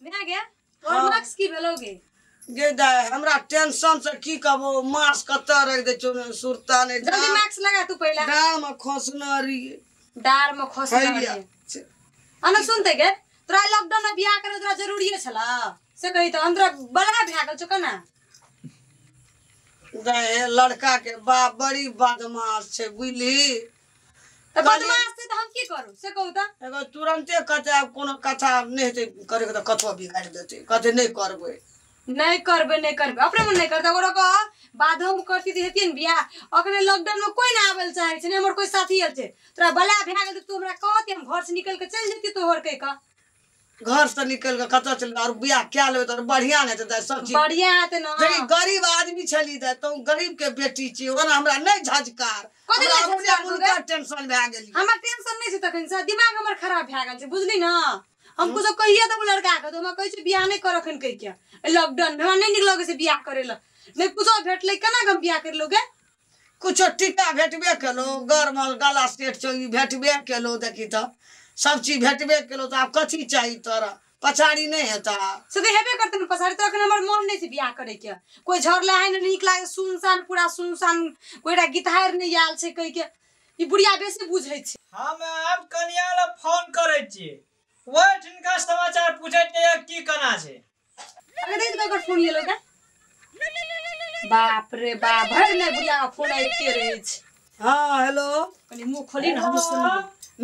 बिना गया और मार्क्स की भेलोगे गे दाय हमरा टेंशन से की कहबो मास कत रख दे छो सुरता ने जल्दी मार्क्स लगा तू पहला डाल में खोसना री डार में खोसना री अन सुनते गे तोरा लॉकडाउन में बियाह करे तोरा जरूरी छला से कही तो हमरा बड़ा भागल छ कना दाय लड़का के बाप बड़ी बदमाश छे बुझली तो बदमाश से तो हम की करू से कहू त एगो तुरंते कते कोनो कथा नहीं हेते करे के त कथवा बिगाड़ देते कते नहीं करबे नहीं करबे अपने मन नहीं करता ओरो को बाद हम करती थी हेतिन बियाह अखने लॉकडाउन में कोई ना आवेल चाहे छै हमर कोई साथी आल छै तोरा बला भागल तू हमरा कहत हम घर से निकल के चल जेती तोहर के का घर से निकल के कत चल और बियाह क्या लेबे तो बढ़िया ने त सब चीज बढ़िया है ना जरी गरीब आदमी छली त तो गरीब के बेटी छी ओना हमरा नहीं झजकार हमरा अपने मुनका टेंशन भए गेली हमरा टेंशन नहीं छै तखन से दिमाग हमर खराब भए गेल छै बुझली ना हम कुछ कहिए तो लड़का के तो हम कहै छी बियाह नहीं करखन कहि के लॉकडाउन में नहीं निक लगे से बियाह करे ल नहीं कुछ भेटले केना हम बियाह कर लोगे कुछ टिका भेटबे केलो गरमल गला सेट चोई भेटबे केलो देखी त सब चीज भेटबे केलो त अब कथि चाहिए तोरा पछाड़ी नहीं हेता से तो हेबे करते न पछाड़ी तो अखन हमर मन नहीं से बियाह करे के कोई झरला है न निक लागे सुनसान पूरा सुनसान कोईटा गिटार नहीं आल छै कहि के ई बुढ़िया बेसी बुझै छै हम अब कनिया ला फोन करे छी ओइ ठिनका समाचार पूछे के की कना छै अगर देख तो फोन ये लोग बाप रे बाप भर ने बुढ़िया फोन आइते रहे छै हां हेलो कनी मुंह खोली न हम सुन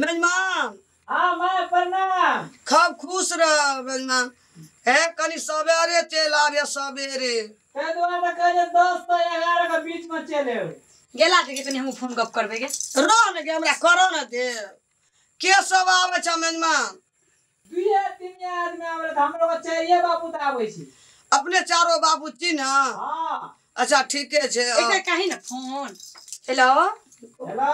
मेजबान हां मैं प्रणाम खूब खुश रह मेजबान है कनी सवेरे चल आबे सवेरे के द्वारा कहे 10 से 11 के बीच में चले गेला थे कनी हम फोन गप करबे के रह ने के हमरा करो न दे के सब आवे छ मेजबान दुइया तीन आदमी आवे त हम लोग चाहिए बाबू त आवे छी अपने चारों बाबू छी ना हां अच्छा ठीक है छे एक कहीं ना फोन हेलो हेलो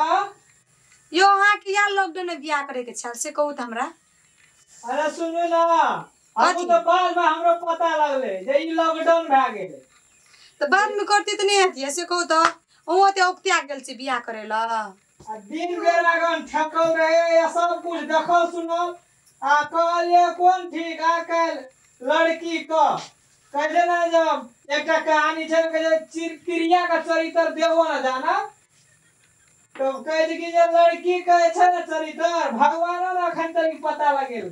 यो हां किया लॉकडाउन में बियाह करे के छल से कहू त हमरा अरे सुनो ना अब तो बाद में हमरो पता लगले जे ई लॉकडाउन भ गेले तो बाद में करती तो नहीं हती ऐसे कहू त ओ ते उक्तिया गेल छी बियाह करे ला दिन बेरा गन ठकल रहे ये सब कुछ देखो सुनो आ कहलिए कोन ठीक आ कल लड़की को कहले ना जब एकटा कहानी छै के चिरकिरिया का चरित्र देबो ना जाना तो कह कि जे लड़की कहे छै ना चरित्र भगवानो ना अखन तक पता लगेल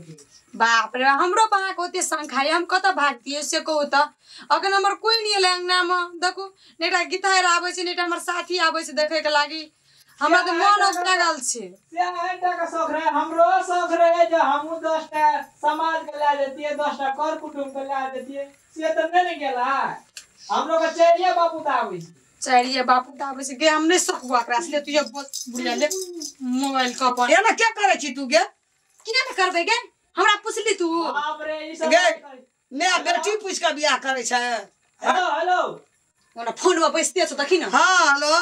बाप रे हमरो बहा को ओते संखाय हम कत भागतिए से कहू त अखन हमर कोई नहीं लंगना में देखो नेटा गिटार आबै छै नेटा हमर साथी आबै छै देखे के लागि हमरा त मन अपना गल छै से एटा का शौक रहे हमरो शौक रहे जे हमहु 10 टा समाज के ला देतिए 10 टा कर कुटुंब के ला देतिए से त नहीं गेला हम लोग चाहिए बाबू त आबै छै चाहिए बापू त आबै छै गे हम नहीं सकबा एकरा से तू ये बुढ़िया ले मोबाइल का पर एना क्या करे छी तू गे किना त करबे गे हमरा पूछली तू बाप रे ई सब गे मैं बेटी पूछ के बियाह करे छै हेलो हेलो ओना फोन में बैसते छ देखी न हां हेलो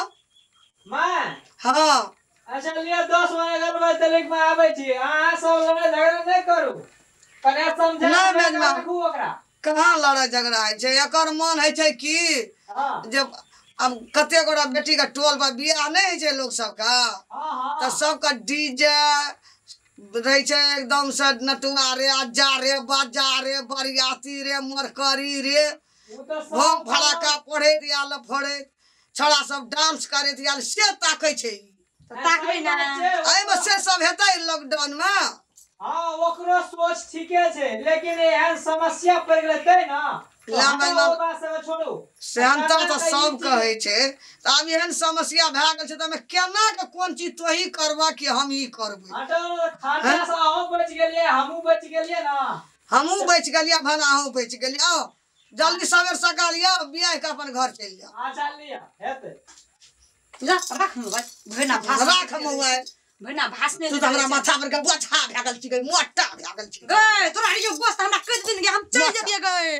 मैं हां अच्छा लिया 10 बजे तक में आबै छी अहाँ सब लड़ाई झगड़ा नहीं करू कने समझा नहीं मेजबान रखू ओकरा कहां लड़ाई झगड़ा है छै एकर मन है छै कि हां जब अब कते गोरा बेटी का टोल पर बियाह नहीं है छै लोग सब का हां हां त सब का डीजे रहे छै एकदम से नटुआ रे आजा रे बाजा रे बरियाती रे मरकरी रे वो तो भोग भड़ाका पढ़े रिया ल फड़े छोड़ा सब डांस करे रिया से ताकै छै ताकबे ना एई में से सब हेतै लॉकडाउन में हां ओकरो सोच ठीके छै लेकिन एहन समस्या पड़ गेलै ना छोड़ू सेहनता तो सब कहे छै त अब एहन समस्या भ गेल छै त में केना के कोन चीज तोही करबा कि हम ही करबै हटो खाना से अहू बच गेलिए हमहू बच गेलिए ना हमहू बच गेलिए भन अहू बच गेलिए आओ जल्दी सवेर सकाल लिया बियाह के अपन घर चल जा अच्छा लिया हेते जा रख मोबाइल भैना भास राख मोबाइल भैना भासने तू त हमरा माथा पर के बोझा भए गेल छी मोटा भए गेल छी गए तोरा यो बस हमरा कई दिन के हम चल जबिए गए